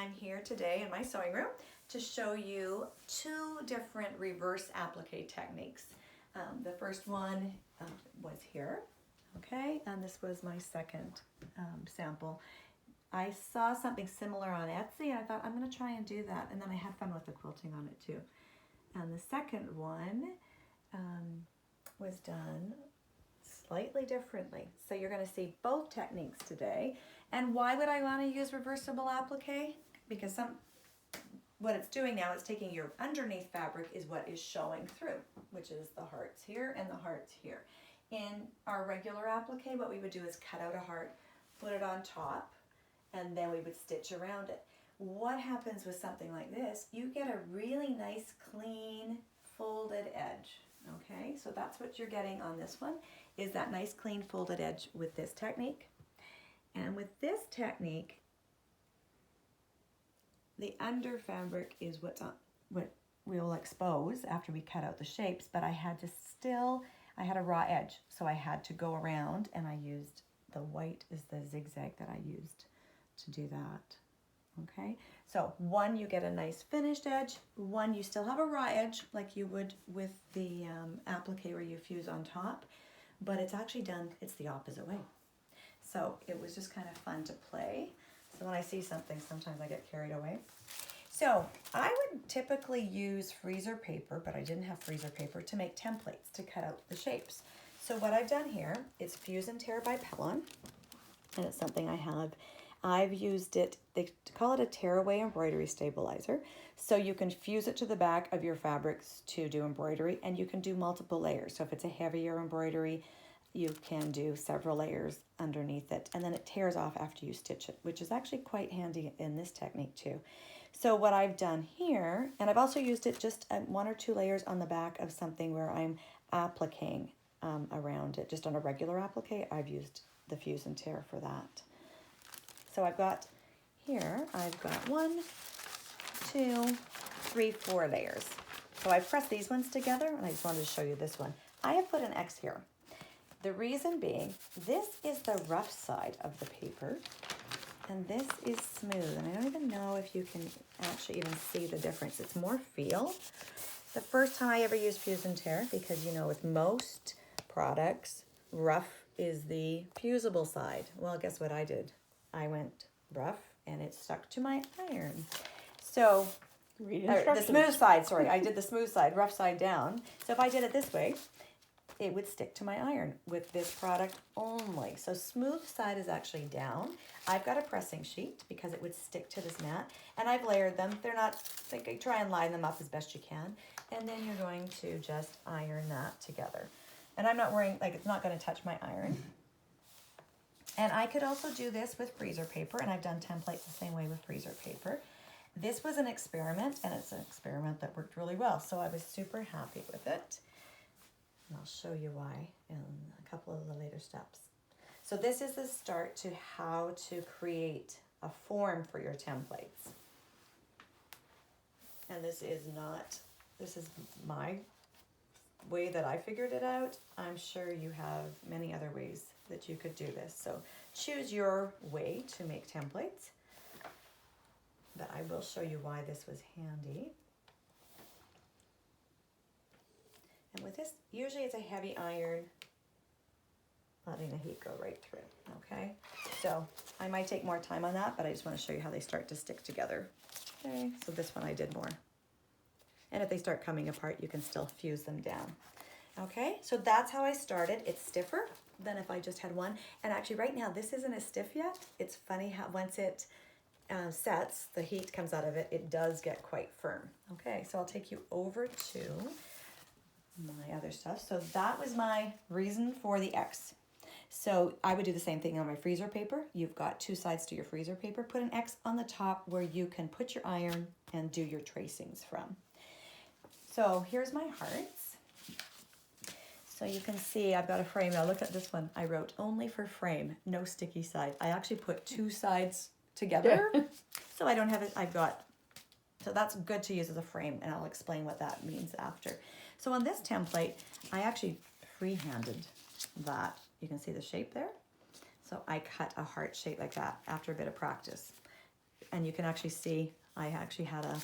I'm here today in my sewing room to show you two different reverse applique techniques. The first one was here, okay, and this was my second sample. I saw something similar on Etsy and I thought I'm going to try and do that, and then I had fun with the quilting on it too. And the second one was done slightly differently. So you're going to see both techniques today. And why would I want to use reversible applique? Because what it's doing now is taking your underneath fabric is what is showing through, which is the hearts here and the hearts here. In our regular applique, what we would do is cut out a heart, put it on top, and then we would stitch around it. What happens with something like this, you get a really nice, clean, folded edge. Okay, so that's what you're getting on this one, is that nice, clean, folded edge with this technique. And with this technique, the under fabric is what we will expose after we cut out the shapes, but I had a raw edge, so I had to go around, and I used the white is the zigzag that I used to do that. Okay, so one, you get a nice finished edge. One, you still have a raw edge like you would with the applique where you fuse on top, but it's actually done, it's the opposite way. So it was just kind of fun to play. So when I see something, sometimes I get carried away. So I would typically use freezer paper, but I didn't have freezer paper, to make templates to cut out the shapes. So what I've done here is Fuse and Tear by Pellon, and it's something I have. I've used it, they call it a tearaway embroidery stabilizer. So you can fuse it to the back of your fabrics to do embroidery, and you can do multiple layers. So if it's a heavier embroidery, you can do several layers underneath it, and then it tears off after you stitch it, which is actually quite handy in this technique too. So what I've done here, and I've also used it just one or two layers on the back of something where I'm appliquing around it. Just on a regular applique, I've used the Fuse and Tear for that. So I've got 1, 2, 3, 4 layers. So I've pressed these ones together, and I just wanted to show you this one. I have put an X here. The reason being, this is the rough side of the paper, and this is smooth. And I don't even know if you can actually even see the difference. It's more feel. The first time I ever used Fuse and Tear, because you know with most products, rough is the fusible side. Well, guess what I did? I went rough, and it stuck to my iron. So, the smooth side, sorry, I did the smooth side, rough side down. So if I did it this way, it would stick to my iron with this product only. So smooth side is actually down. I've got a pressing sheet because it would stick to this mat, and I've layered them. They're not, like, try and line them up as best you can. And then you're going to just iron that together. And I'm not worrying, like, it's not going to touch my iron. And I could also do this with freezer paper, and I've done templates the same way with freezer paper. This was an experiment, and it's an experiment that worked really well, so I was super happy with it. And I'll show you why in a couple of the later steps. So this is the start to how to create a form for your templates. And this is my way that I figured it out. I'm sure you have many other ways that you could do this. So choose your way to make templates. But I will show you why this was handy. And with this, usually it's a heavy iron, letting the heat go right through, okay? So I might take more time on that, but I just want to show you how they start to stick together. Okay, so this one I did more. And if they start coming apart, you can still fuse them down. Okay, so that's how I started. It's stiffer than if I just had one. And actually right now, this isn't as stiff yet. It's funny how once it sets, the heat comes out of it, it does get quite firm. Okay, so I'll take you over to my other stuff. So that was my reason for the X. So I would do the same thing on my freezer paper. You've got two sides to your freezer paper. Put an X on the top where you can put your iron and do your tracings from. So here's my hearts. So you can see I've got a frame. Now look at this one. I wrote only for frame, no sticky side. I actually put two sides together. So I don't have it, so that's good to use as a frame, and I'll explain what that means after. So on this template, I actually freehanded that. You can see the shape there. So I cut a heart shape like that after a bit of practice. And you can actually see I actually had a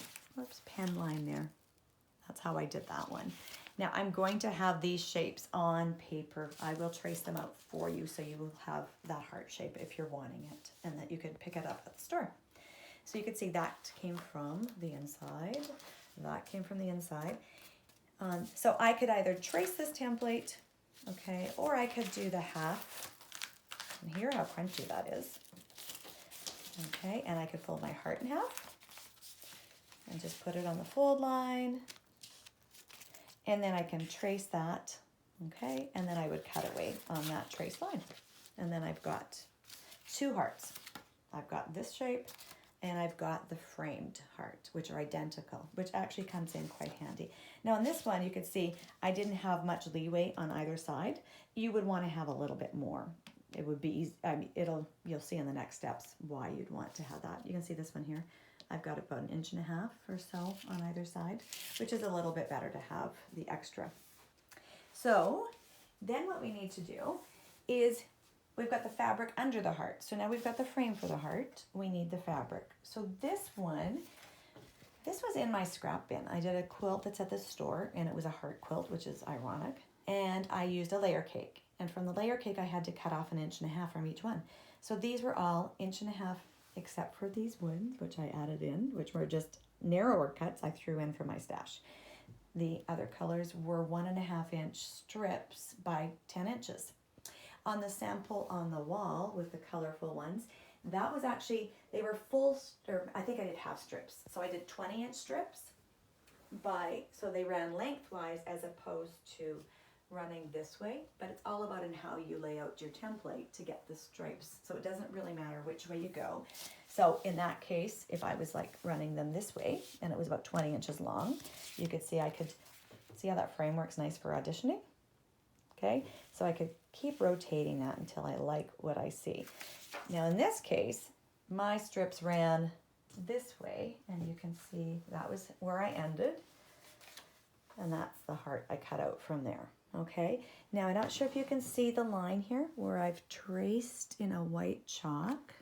pen line there. That's how I did that one. Now I'm going to have these shapes on paper. I will trace them out for you so you will have that heart shape if you're wanting it, and that you can pick it up at the store. So you can see that came from the inside. That came from the inside. So I could either trace this template, okay, or I could do the half. And hear how crunchy that is. Okay, and I could fold my heart in half and just put it on the fold line. And then I can trace that, okay, and then I would cut away on that trace line. And then I've got two hearts. I've got this shape, and I've got the framed heart, which are identical, which actually comes in quite handy. Now on this one, you could see I didn't have much leeway on either side. You would want to have a little bit more. It would be easy. I mean, you'll see in the next steps why you'd want to have that. You can see this one here. I've got about 1.5 inches or so on either side, which is a little bit better to have the extra. So then what we need to do is we've got the fabric under the heart. So now we've got the frame for the heart. We need the fabric. So this one, this was in my scrap bin. I did a quilt that's at the store, and it was a heart quilt, which is ironic. And I used a layer cake. And from the layer cake, I had to cut off 1.5 inches from each one. So these were all 1.5 inches, except for these ones, which I added in, which were just narrower cuts I threw in for my stash. The other colors were 1.5 inch strips by 10 inches. On the sample on the wall with the colorful ones, that was actually, they were full, or I think I did half strips. So I did 20-inch strips so they ran lengthwise as opposed to running this way, but it's all about in how you lay out your template to get the stripes. So it doesn't really matter which way you go. So in that case, if I was like running them this way and it was about 20 inches long, you could see I could see how that framework's nice for auditioning. Okay, so I could keep rotating that until I like what I see. Now in this case, my strips ran this way, and you can see that was where I ended, and that's the heart I cut out from there. Okay, now I'm not sure if you can see the line here where I've traced in a white chalk,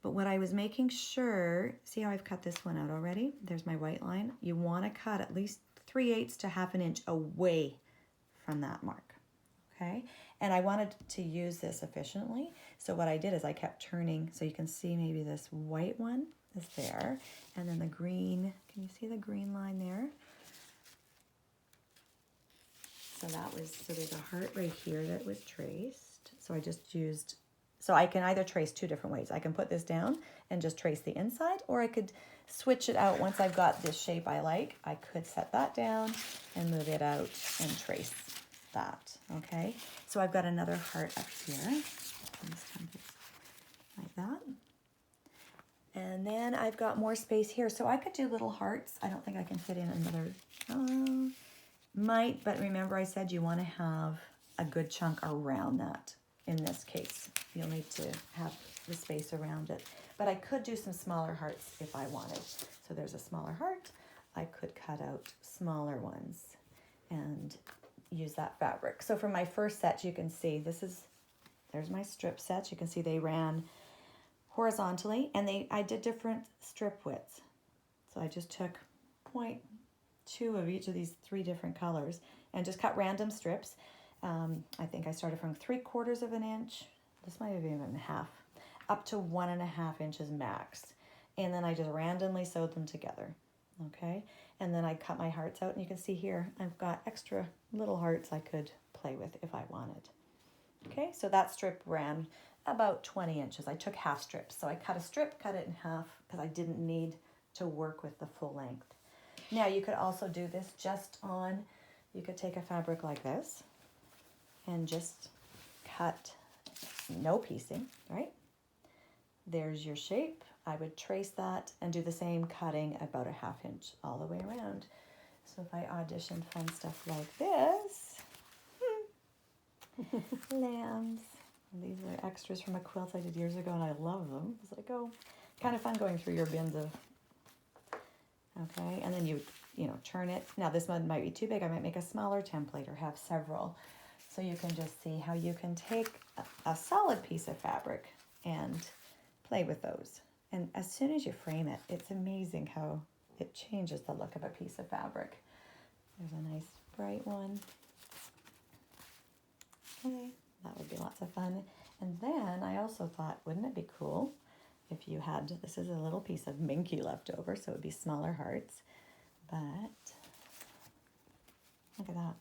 but what I was making sure, see how I've cut this one out already? There's my white line. You want to cut at least 3/8 to 1/2 inch away from that mark, okay? And I wanted to use this efficiently, so what I did is I kept turning, so you can see maybe this white one is there, and then the green, can you see the green line there? So there's a heart right here that was traced. So I just used, so I can either trace two different ways. I can put this down and just trace the inside, or I could switch it out. Once I've got this shape I like, I could set that down and move it out and trace that, okay? So I've got another heart up here, like that. And then I've got more space here. So I could do little hearts. I don't think I can fit in another, might, but remember I said you want to have a good chunk around that. In this case, you'll need to have the space around it. But I could do some smaller hearts if I wanted. So there's a smaller heart. I could cut out smaller ones and use that fabric. So for my first set, you can see there's my strip sets. You can see they ran horizontally, and I did different strip widths. So I just took 0.2 of each of these 3 different colors and just cut random strips. I think I started from 3/4 of an inch, this might have even been half, up to 1.5 inches max. And then I just randomly sewed them together, okay? And then I cut my hearts out, and you can see here, I've got extra little hearts I could play with if I wanted. Okay, so that strip ran about 20 inches. I took half strips. So I cut a strip, cut it in half, because I didn't need to work with the full length. Now you could also do this just on, you could take a fabric like this and just cut, no piecing, right? There's your shape. I would trace that and do the same cutting about 1/2 inch all the way around. So if I auditioned fun stuff like this, lambs. And these are extras from a quilt I did years ago, and I love them. It's like, oh, kind of fun going through your bins of, okay, and then you turn it. Now this one might be too big. I might make a smaller template or have several. So you can just see how you can take a solid piece of fabric and play with those. And as soon as you frame it, it's amazing how it changes the look of a piece of fabric. There's a nice bright one. Okay, that would be lots of fun. And then I also thought, wouldn't it be cool if you had, this is a little piece of minky left over, so it would be smaller hearts. But look at that.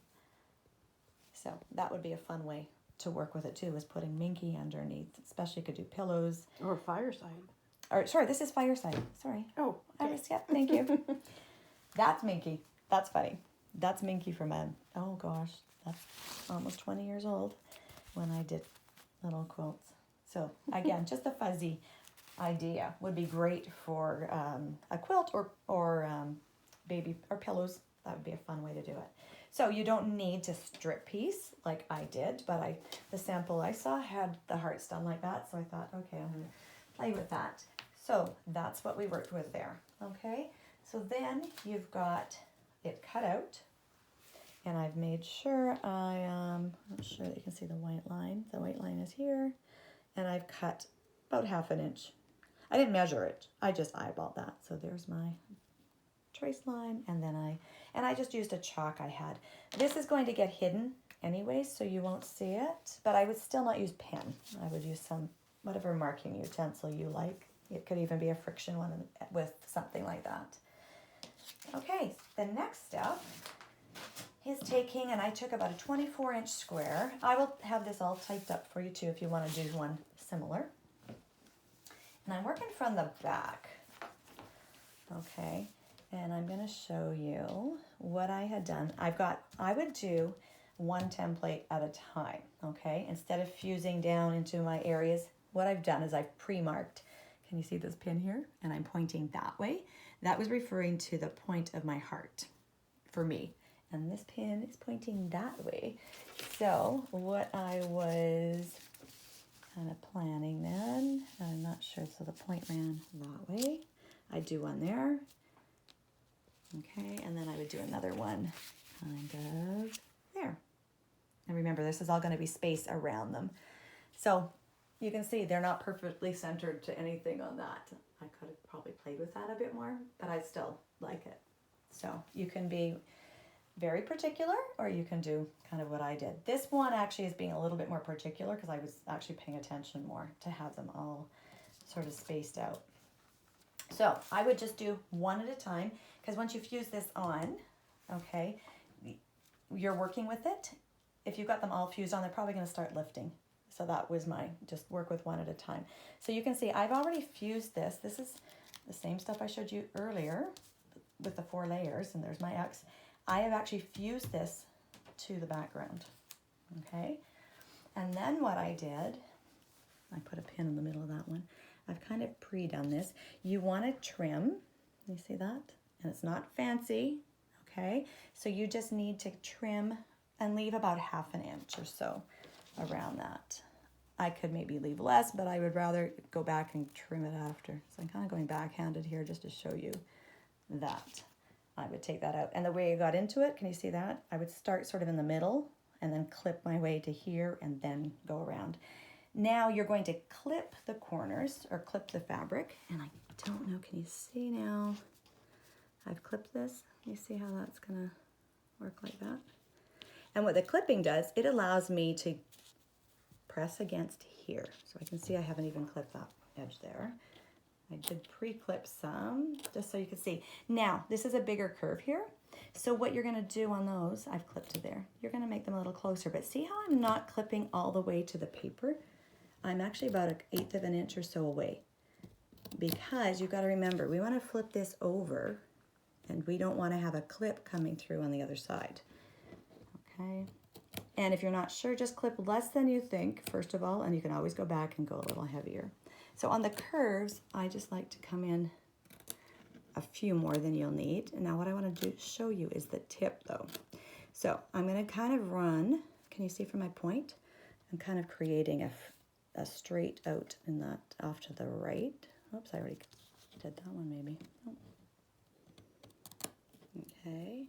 So that would be a fun way to work with it too, is putting minky underneath. Especially you could do pillows. Or fireside. Or sorry, this is fireside. Sorry. Oh, okay. Yep, thank you. That's minky. That's funny. That's minky for men. Oh gosh, that's almost 20 years old when I did little quilts. So again, just a fuzzy idea would be great for a quilt or baby or pillows. That would be a fun way to do it. So you don't need to strip piece like I did, but the sample I saw had the hearts done like that, so I thought, okay, I'm going to play with that. So that's what we worked with there, okay? So then you've got it cut out, and I've made sure I'm not sure that you can see the white line. The white line is here, and I've cut about 1/2 inch. I didn't measure it. I just eyeballed that. So there's my trace line, and then I just used a chalk I had. This is going to get hidden anyway, so you won't see it, but I would still not use pen. I would use some, whatever marking utensil you like. It could even be a friction one with something like that. Okay, the next step is taking, and I took about a 24-inch square. I will have this all typed up for you too if you want to do one similar. And I'm working from the back, okay? And I'm going to show you what I had done. I would do one template at a time, okay? Instead of fusing down into my areas, what I've done is I've pre-marked. Can you see this pin here? And I'm pointing that way. That was referring to the point of my heart for me. And this pin is pointing that way. So what I was kind of planning then, I'm not sure, so the point ran that way. I'd do one there. Okay, and then I would do another one kind of there. And remember, this is all going to be space around them. So you can see they're not perfectly centered to anything on that. I could have probably played with that a bit more, but I still like it. So you can be very particular, or you can do kind of what I did. This one actually is being a little bit more particular because I was actually paying attention more to have them all sort of spaced out. So I would just do one at a time, because once you fuse this on, okay, you're working with it. If you've got them all fused on, they're probably going to start lifting. So that was just work with one at a time. So you can see I've already fused this. This is the same stuff I showed you earlier with the 4 layers, and there's my X. I have actually fused this to the background, okay? And then what I did, I put a pin in the middle of that one. I've kind of pre-done this. You want to trim, you see that? And it's not fancy, okay? So you just need to trim and leave about 1/2 inch or so around that. I could maybe leave less, but I would rather go back and trim it after. So I'm kind of going backhanded here just to show you that. I would take that out. And the way I got into it, can you see that? I would start sort of in the middle and then clip my way to here and then go around. Now you're going to clip the corners or clip the fabric. And I don't know, can you see now? I've clipped this. You see how that's gonna work like that? And what the clipping does, it allows me to press against here. So I can see I haven't even clipped that edge there. I did pre-clip some, just so you can see. Now, this is a bigger curve here. So what you're gonna do on those, I've clipped to there. You're gonna make them a little closer, but see how I'm not clipping all the way to the paper? I'm actually about 1/8 inch or so away, because you've got to remember, we want to flip this over and we don't want to have a clip coming through on the other side. Okay. And if you're not sure, just clip less than you think, first of all, and you can always go back and go a little heavier. So on the curves, I just like to come in a few more than you'll need. And now what I want to show you is the tip though. So I'm going to kind of run, can you see from my point? I'm kind of creating a straight out in that off to the right. Oops, I already did that one maybe. Oh. Okay.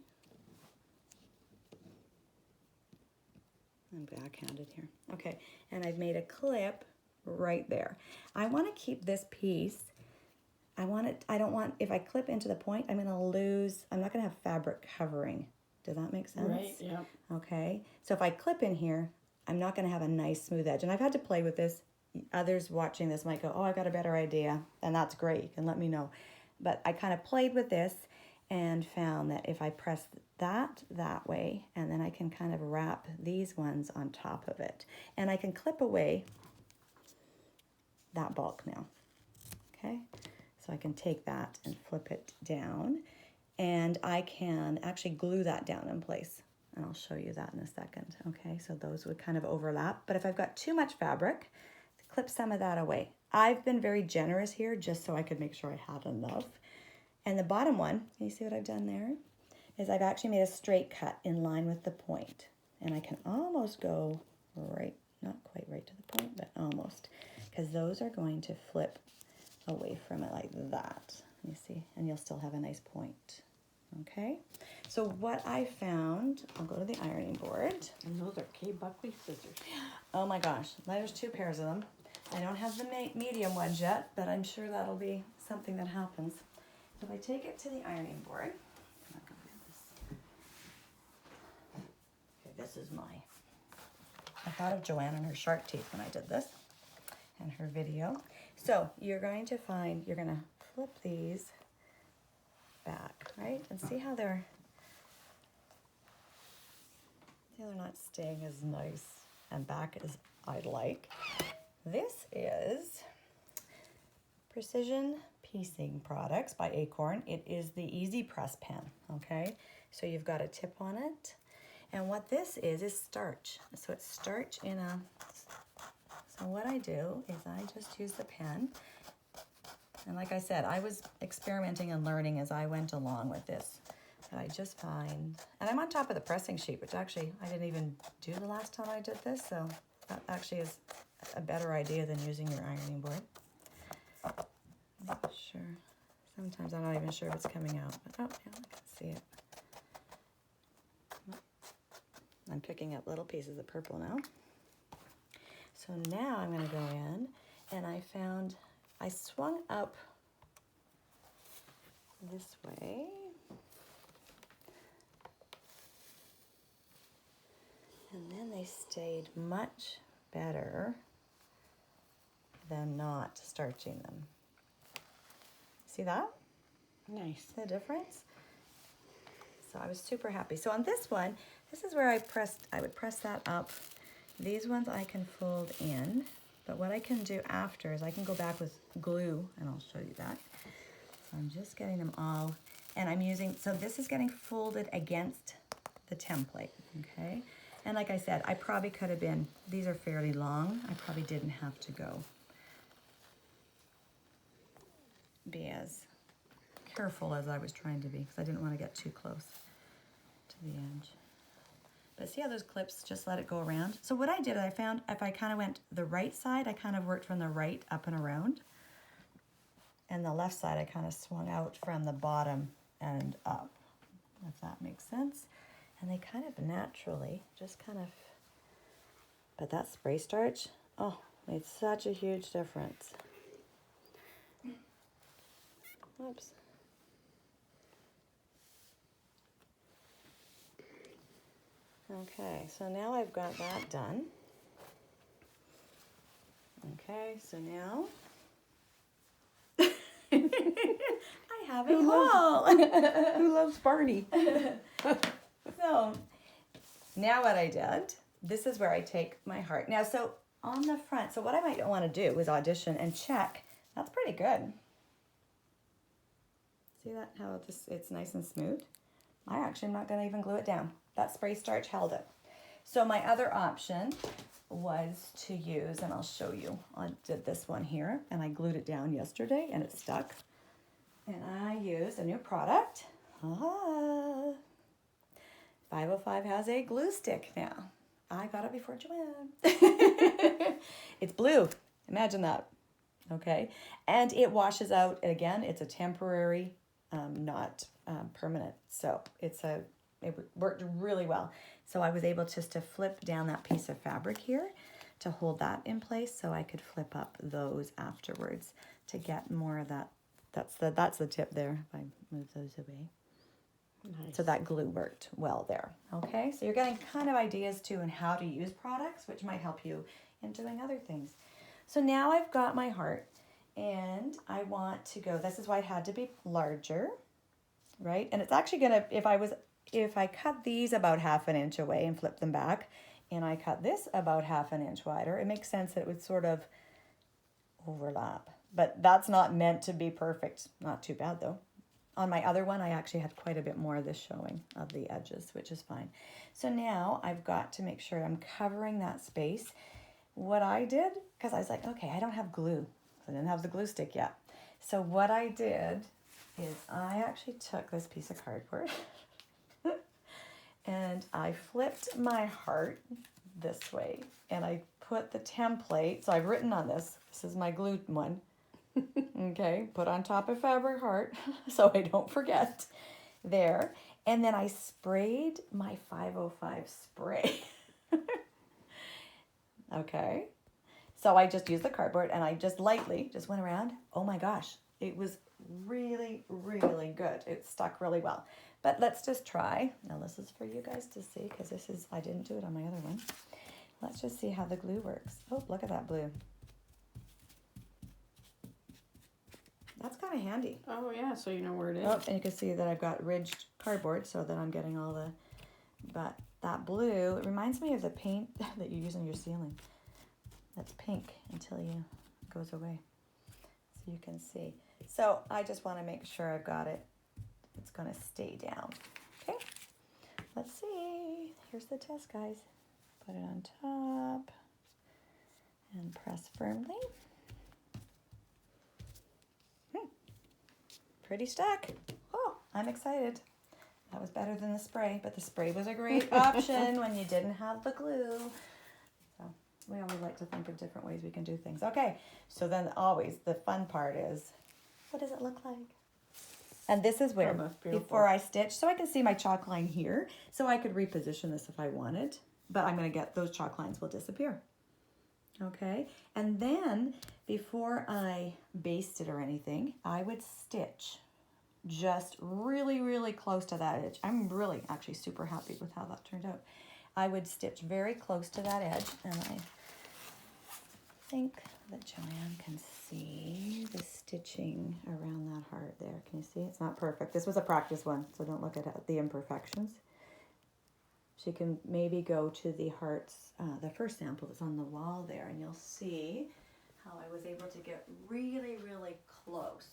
I'm backhanded here. Okay, and I've made a clip right there. I want to keep this piece I don't want, if I clip into the point, I'm gonna lose, I'm not gonna have fabric covering. Does that make sense? Right, yeah. Okay, so if I clip in here, I'm not gonna have a nice smooth edge. And I've had to play with this. Others watching this might go, oh, I got a better idea. And that's great, you can let me know. But I kind of played with this and found that if I press that way, and then I can kind of wrap these ones on top of it. And I can clip away that bulk now, okay? So I can take that and flip it down, and I can actually glue that down in place. And I'll show you that in a second, okay? So those would kind of overlap. But if I've got too much fabric, clip some of that away. I've been very generous here just so I could make sure I had enough. And the bottom one, can you see what I've done there? Is I've actually made a straight cut in line with the point. And I can almost go right, not quite right to the point, but almost. Because those are going to flip away from it like that. You see, and you'll still have a nice point. Okay, so what I found, I'll go to the ironing board. And those are K. Buckley scissors. Oh my gosh, there's 2 pairs of them. I don't have the medium ones yet, but I'm sure that'll be something that happens. So if I take it to the ironing board, I'm not gonna get this. Okay, this is I thought of Joanne and her shark teeth when I did this, and her video. So you're going to flip these back, right? And see how they're not staying as nice and back as I'd like. This is Precision Piecing Products by Acorn. It is the Easy Press pen, okay? So you've got a tip on it. And what this is starch. So it's starch in a... So what I do is I just use the pen. And like I said, I was experimenting and learning as I went along with this. And I just find... And I'm on top of the pressing sheet, which actually I didn't even do the last time I did this. So that actually is a better idea than using your ironing board. I'm not sure. Sometimes I'm not even sure if it's coming out. But oh, yeah, I can see it. I'm picking up little pieces of purple now. So now I'm going to go in, and I swung up this way. And then they stayed much better than not starching them. See that? Nice. The difference? So I was super happy. So on this one, this is where I would press that up. These ones I can fold in, but what I can do after is I can go back with glue, and I'll show you that. So I'm just getting them all, and I'm using, so this is getting folded against the template, okay? And like I said, I probably could have been, these are fairly long, I probably didn't have to be as careful as I was trying to be, because I didn't want to get too close to the edge. But see how those clips just let it go around? So what I did, I found if I kind of went the right side, I kind of worked from the right up and around. And the left side, I kind of swung out from the bottom and up, if that makes sense. And they kind of naturally just kind of, but that spray starch, oh, made such a huge difference. Oops. Okay, so now I've got that done. Okay, so now I have it all. Who loves Barney? So now what I did, this is where I take my heart. Now, so on the front, so what I might want to do is audition and check. That's pretty good. See that, how it's nice and smooth? I actually am not going to even glue it down. That spray starch held it. So my other option was to use, and I'll show you, I did this one here, and I glued it down yesterday, and it stuck. And I used a new product. 505 has a glue stick now. I got it before Joanne. It's blue. Imagine that. Okay. And it washes out. Again, it's a temporary, not permanent. So it worked really well. So I was able just to flip down that piece of fabric here to hold that in place, so I could flip up those afterwards to get more of that That's the tip there, if I move those away. Nice. So that glue worked well there. Okay, so you're getting kind of ideas too on how to use products, which might help you in doing other things. So now I've got my heart, and I want to go, this is why it had to be larger, right? And it's actually gonna, if I cut these about 1/2 inch away and flip them back, and I cut this about 1/2 inch wider, it makes sense that it would sort of overlap. But that's not meant to be perfect. Not too bad though. On my other one, I actually had quite a bit more of this showing of the edges, which is fine. So now I've got to make sure I'm covering that space. What I did, because I was like, okay, I don't have glue. I didn't have the glue stick yet. So what I did is I actually took this piece of cardboard and I flipped my heart this way, and I put the template. So I've written on this. This is my glue one. Okay, put on top of fabric heart so I don't forget there. And then I sprayed my 505 spray. Okay, so I just used the cardboard and I just lightly just went around. Oh my gosh, it was really, really good. It stuck really well. But let's just try. Now this is for you guys to see, because I didn't do it on my other one. Let's just see how the glue works. Oh, look at that blue. That's kind of handy. Oh yeah, so you know where it is. Oh, and you can see that I've got ridged cardboard so that I'm getting all the, but that blue, it reminds me of the paint that you use on your ceiling. That's pink until it goes away. So you can see. So I just want to make sure I've got it. It's going to stay down. Okay, let's see. Here's the test, guys. Put it on top and press firmly. Pretty stuck. Oh, I'm excited. That was better than the spray, but the spray was a great option when you didn't have the glue. So we always like to think of different ways we can do things. Okay, so then always the fun part is, what does it look like? And this is where, before I stitch, so I can see my chalk line here, so I could reposition this if I wanted, but I'm going to get, those chalk lines will disappear. Okay, and then before I baste it or anything, I would stitch just really, really close to that edge. I'm really actually super happy with how that turned out. I would stitch very close to that edge, and I think that Joanne can see the stitching around that heart there. Can you see? It's not perfect. This was a practice one, so don't look at the imperfections. She can maybe go to the hearts, the first sample that's on the wall there, and you'll see how I was able to get really, really close.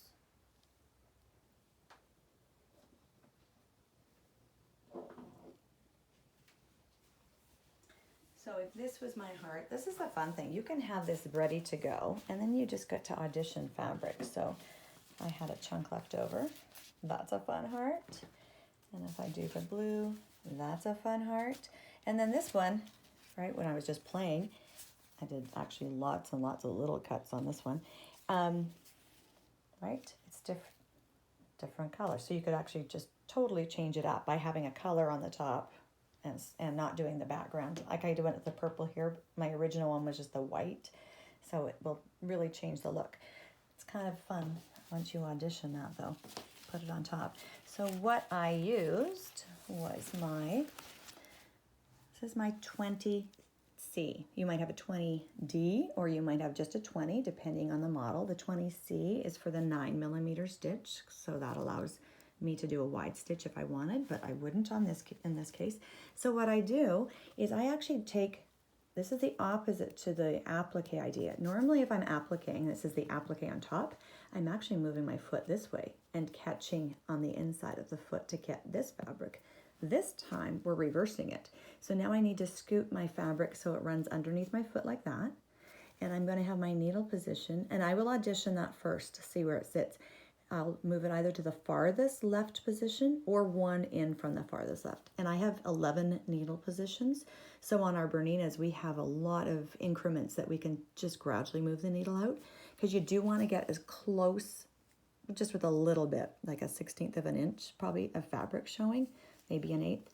So if this was my heart, this is the fun thing. You can have this ready to go, and then you just get to audition fabric. So I had a chunk left over. That's a fun heart. And if I do the blue, that's a fun heart. And then this one, right, when I was just playing, I did actually lots and lots of little cuts on this one. Right, it's different colors. So you could actually just totally change it up by having a color on the top and not doing the background. Like I went with the purple here. My original one was just the white. So it will really change the look. It's kind of fun once you audition that though. Put it on top. So what I used was this is my 20C. You might have a 20D or you might have just a 20 depending on the model. The 20C is for the 9mm stitch, so that allows me to do a wide stitch if I wanted, but I wouldn't in this case. So what I do is I actually take, this is the opposite to the applique idea. Normally if I'm appliquing, this is the applique on top, I'm actually moving my foot this way and catching on the inside of the foot to get this fabric. This time we're reversing it. So now I need to scoop my fabric so it runs underneath my foot like that. And I'm going to have my needle position, and I will audition that first to see where it sits. I'll move it either to the farthest left position or one in from the farthest left. And I have 11 needle positions. So on our Berninas, we have a lot of increments that we can just gradually move the needle out, because you do want to get as close, just with a little bit, like a 1/16 of an inch probably of fabric showing, maybe an 1/8.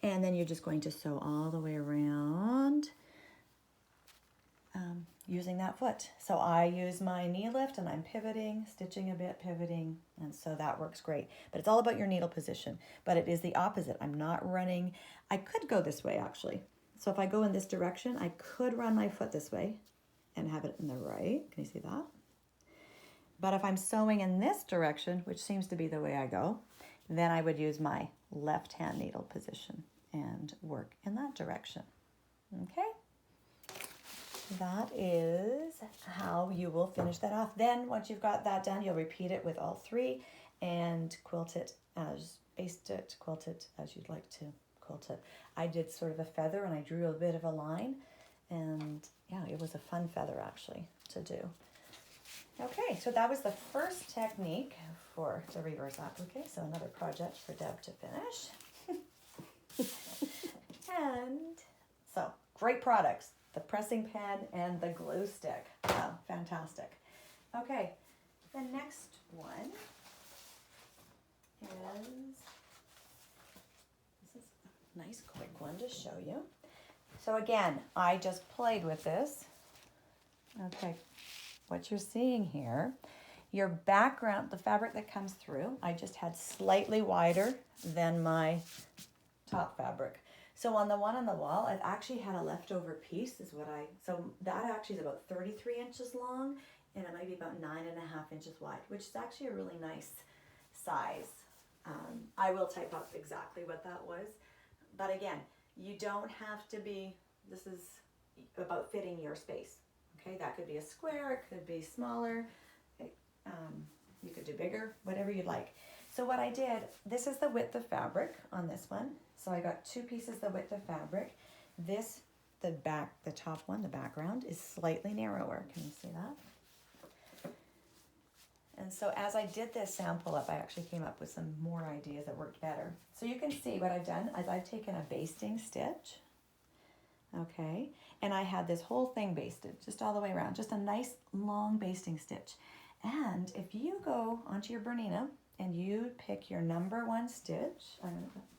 And then you're just going to sew all the way around. using that foot. So I use my knee lift and I'm pivoting, stitching a bit, pivoting, and so that works great. But it's all about your needle position, but it is the opposite. I'm not running. I could go this way actually. So if I go in this direction, I could run my foot this way and have it in the right. Can you see that? But if I'm sewing in this direction, which seems to be the way I go, then I would use my left hand needle position and work in that direction. Okay? That is how you will finish that off. Then once you've got that done, you'll repeat it with all three and quilt it as, baste it, quilt it as you'd like to quilt it. I did sort of a feather and I drew a bit of a line, and yeah, it was a fun feather actually to do. Okay, so that was the first technique for the reverse applique. So another project for Deb to finish. And so great products. The pressing pen and the glue stick. Wow, fantastic. Okay, the next one is, this is a nice quick one to show you. So again, I just played with this. Okay, what you're seeing here, your background, the fabric that comes through, I just had slightly wider than my top fabric. So on the one on the wall, I've actually had a leftover piece so that actually is about 33 inches long, and it might be about 9.5 inches wide, which is actually a really nice size. I will type up exactly what that was. But again, you don't have to be, this is about fitting your space. Okay, that could be a square, it could be smaller, you could do bigger, whatever you'd like. So what I did, this is the width of fabric on this one. So I got 2 pieces the width of fabric. This, the top one, the background, is slightly narrower. Can you see that? And so as I did this sample up, I actually came up with some more ideas that worked better. So you can see what I've done is I've taken a basting stitch, okay, and I had this whole thing basted just all the way around, just a nice long basting stitch. And if you go onto your Bernina and you pick your number 1 stitch,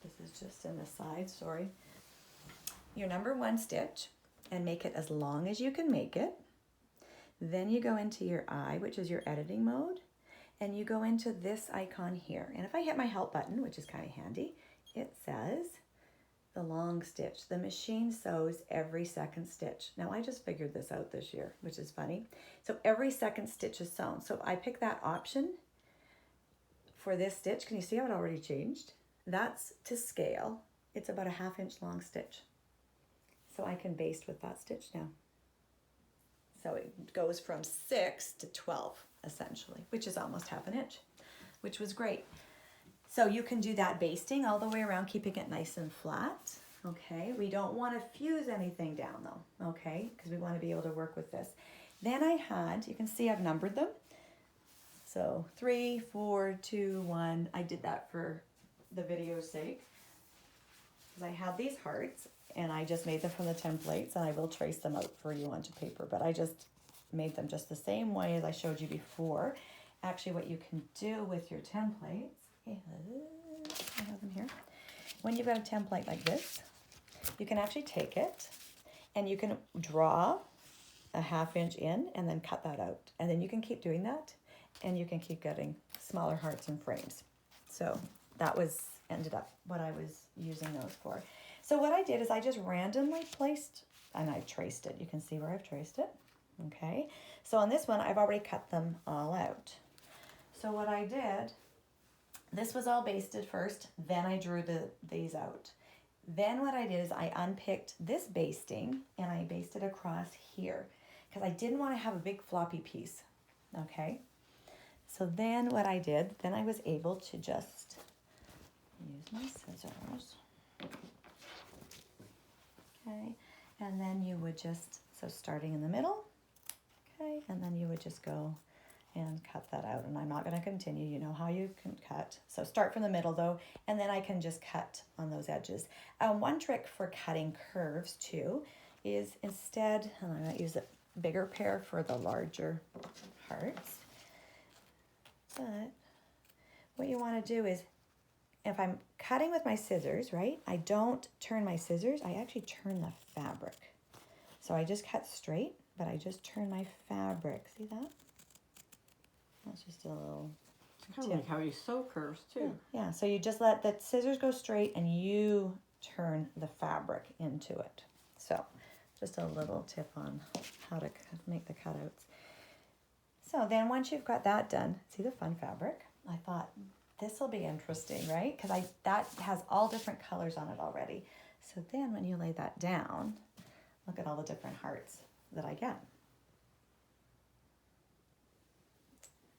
this is just in the side, sorry, your number 1 stitch, and make it as long as you can make it. Then you go into your eye, which is your editing mode, and you go into this icon here. And if I hit my help button, which is kind of handy, it says the long stitch. The machine sews every second stitch. Now I just figured this out this year, which is funny. So every second stitch is sewn. So if I pick that option for this stitch, can you see how it already changed? That's to scale. It's about a 1/2 inch long stitch. So I can baste with that stitch now. So it goes from 6 to 12 essentially, which is almost 1/2 inch, which was great. So you can do that basting all the way around, keeping it nice and flat. Okay, we don't want to fuse anything down though, okay, because we want to be able to work with this. Then I had, you can see I've numbered them. So 3, 4, 2, 1. I did that for the video's sake, because I have these hearts and I just made them from the templates, and I will trace them out for you onto paper, but I just made them just the same way as I showed you before. Actually, what you can do with your templates is, I have them here. When you've got a template like this, you can actually take it and you can draw a 1/2 inch in and then cut that out. And then you can keep doing that, and you can keep getting smaller hearts and frames. So that ended up what I was using those for. So what I did is I just randomly placed, and I traced it. You can see where I've traced it. Okay. So on this one, I've already cut them all out. So what I did, this was all basted first, then I drew these out. Then what I did is I unpicked this basting and I basted across here because I didn't want to have a big floppy piece. Okay. So then what I did, then I was able to just use my scissors. Okay. And then you would just, so starting in the middle, okay, and then you would just go and cut that out. And I'm not going to continue. You know how you can cut. So start from the middle though, and then I can just cut on those edges. One trick for cutting curves too is instead, and I'm going to use a bigger pair for the larger hearts. But what you want to do is, if I'm cutting with my scissors, right, I don't turn my scissors. I actually turn the fabric. So I just cut straight but I just turned my fabric. See that? That's just a little It's kind of like how you sew curves too. Yeah, so you just let the scissors go straight and you turn the fabric into it. So just a little tip on how to make the cutouts. So then once you've got that done, see the fun fabric? I thought this will be interesting, right? Because that has all different colors on it already. So then when you lay that down, look at all the different hearts that I get.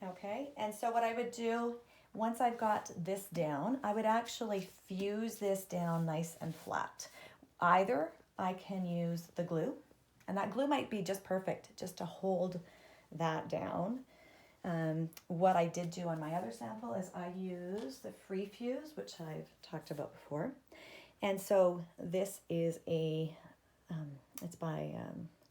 Okay, and so what I would do, once I've got this down, I would actually fuse this down nice and flat. Either I can use the glue, and that glue might be just perfect just to hold that down. What I did do on my other sample is I used the Free Fuse, which I've talked about before. And so this is it's by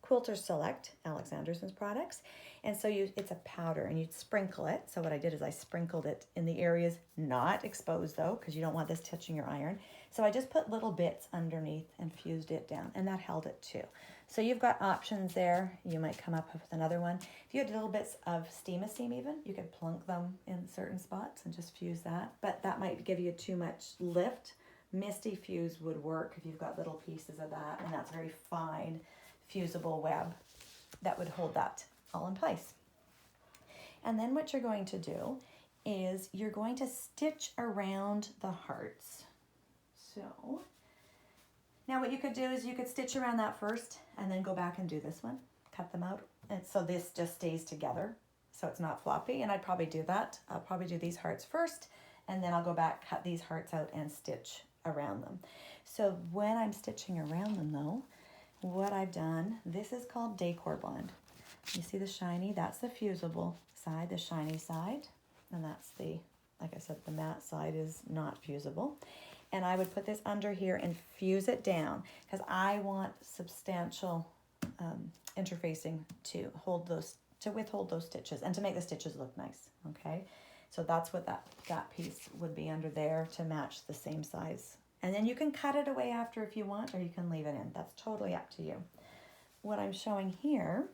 Quilter Select, Alex Anderson's products. And so it's a powder and you'd sprinkle it. So what I did is I sprinkled it in the areas not exposed though, because you don't want this touching your iron. So I just put little bits underneath and fused it down, and that held it too. So you've got options there. You might come up with another one. If you had little bits of steam even, you could plunk them in certain spots and just fuse that. But that might give you too much lift. Misty Fuse would work if you've got little pieces of that, and that's very fine, fusible web that would hold that all in place. And then what you're going to do is you're going to stitch around the hearts. So now what you could do is you could stitch around that first and then go back and do this one, cut them out. And so this just stays together so it's not floppy. And I'd probably do that. I'll probably do these hearts first, and then I'll go back, cut these hearts out and stitch around them. So when I'm stitching around them though, what I've done, this is called Decor Blend. You see the shiny, that's the fusible side, the shiny side, and that's the, like I said, the matte side is not fusible. And I would put this under here and fuse it down because I want substantial interfacing to withhold those stitches and to make the stitches look nice, okay? So that's what that piece would be under there to match the same size. And then you can cut it away after if you want, or you can leave it in. That's totally up to you. What I'm showing here,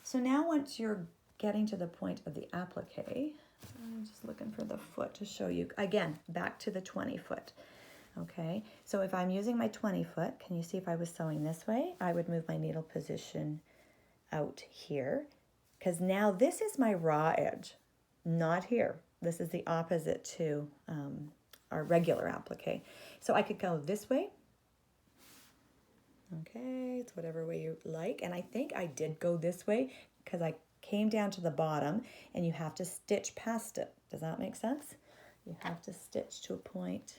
so now once you're getting to the point of the applique, I'm just looking for the foot to show you. Again, back to the 20 foot. Okay, so if I'm using my 20 foot, can you see if I was sewing this way, I would move my needle position out here, because now this is my raw edge, not here. This is the opposite to our regular applique. So I could go this way. Okay, it's whatever way you like. And I think I did go this way because I came down to the bottom and you have to stitch past it. Does that make sense? You have to stitch to a point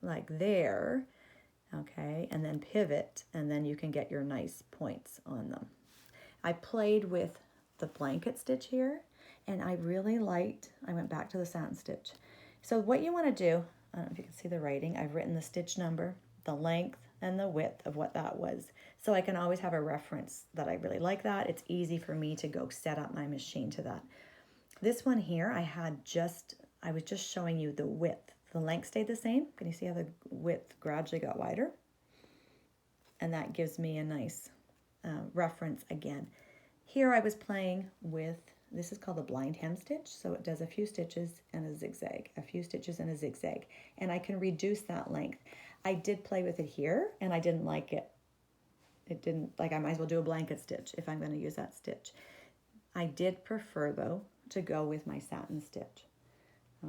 like there, okay, and then pivot, and then you can get your nice points on them. I played with the blanket stitch here, and I really liked, I went back to the satin stitch. So what you want to do, I don't know if you can see the writing, I've written the stitch number, the length, and the width of what that was. So I can always have a reference that I really like that. It's easy for me to go set up my machine to that. This one here, I was just showing you the width. The length stayed the same. Can you see how the width gradually got wider? And that gives me a nice reference again. Here I was playing with, this is called a blind hem stitch. So it does a few stitches and a zigzag, a few stitches and a zigzag. And I can reduce that length. I did play with it here and I didn't like it. It didn't, like I might as well do a blanket stitch if I'm going to use that stitch. I did prefer though to go with my satin stitch.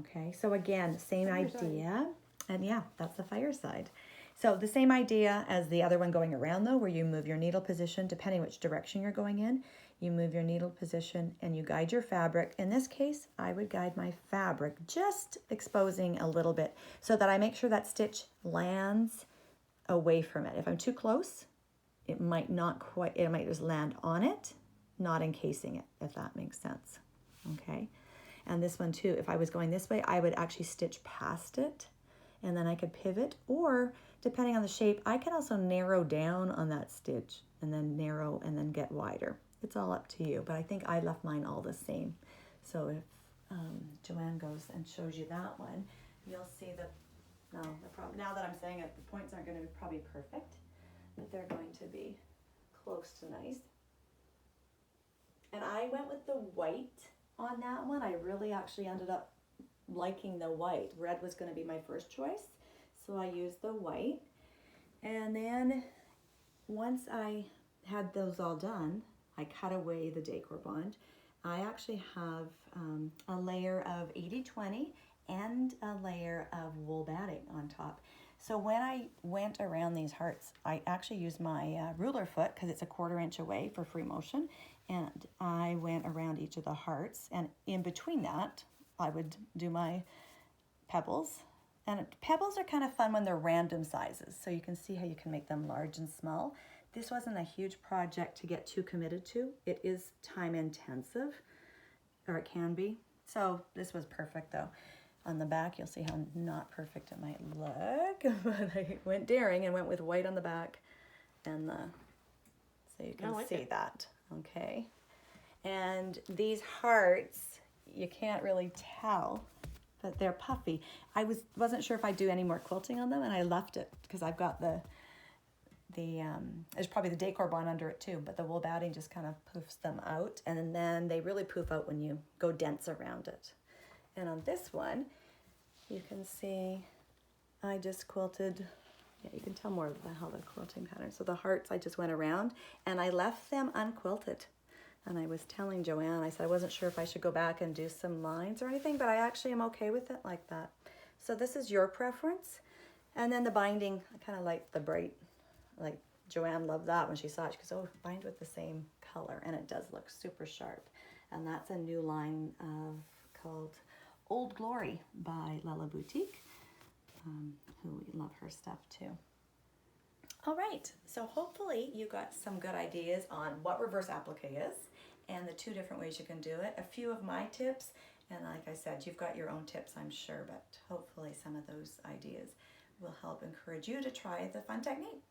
Okay, so again, same idea, and yeah, that's the fireside. So the same idea as the other one going around though, where you move your needle position, depending which direction you're going in, you move your needle position and you guide your fabric. In this case, I would guide my fabric, just exposing a little bit so that I make sure that stitch lands away from it. If I'm too close, it might not quite, it might just land on it, not encasing it, if that makes sense, okay? And this one too, if I was going this way, I would actually stitch past it and then I could pivot, or depending on the shape, I can also narrow down on that stitch and then narrow and then get wider. It's all up to you, but I think I left mine all the same. So if Joanne goes and shows you that one, you'll see now that I'm saying it, the points aren't going to be probably perfect, but they're going to be close to nice. And I went with the white on that one. I really actually ended up liking the white. Red was going to be my first choice, so I used the white. And then once I had those all done, I cut away the decor bond. I actually have a layer of 80/20 and a layer of wool batting on top. So when I went around these hearts, I actually used my ruler foot because it's a 1/4 inch away for free motion, and I went around each of the hearts, and in between that I would do my pebbles. And pebbles are kind of fun when they're random sizes, so you can see how you can make them large and small. This wasn't a huge project to get too committed to. It is time intensive, or it can be. So this was perfect though. On the back, you'll see how not perfect it might look, but I went daring and went with white on the back, and so you can see that. Okay, and these hearts, you can't really tell, but they're puffy. I wasn't sure if I'd do any more quilting on them, and I left it because I've got there's probably the decor bond under it too, but the wool batting just kind of poofs them out, and then they really poof out when you go dense around it. And on this one, you can see I just quilted, yeah, you can tell more of how the quilting pattern. So the hearts, I just went around and I left them unquilted. And I was telling Joanne, I said I wasn't sure if I should go back and do some lines or anything, but I actually am okay with it like that. So this is your preference. And then the binding, I kind of like the bright, like Joanne loved that when she saw it. She goes, oh, bind with the same color. And it does look super sharp. And that's a new line called Old Glory by Lella Boutique, who we love her stuff too. All right, so hopefully you got some good ideas on what reverse applique is and the 2 different ways you can do it. A few of my tips, and like I said, you've got your own tips, I'm sure, but hopefully some of those ideas will help encourage you to try the fun technique.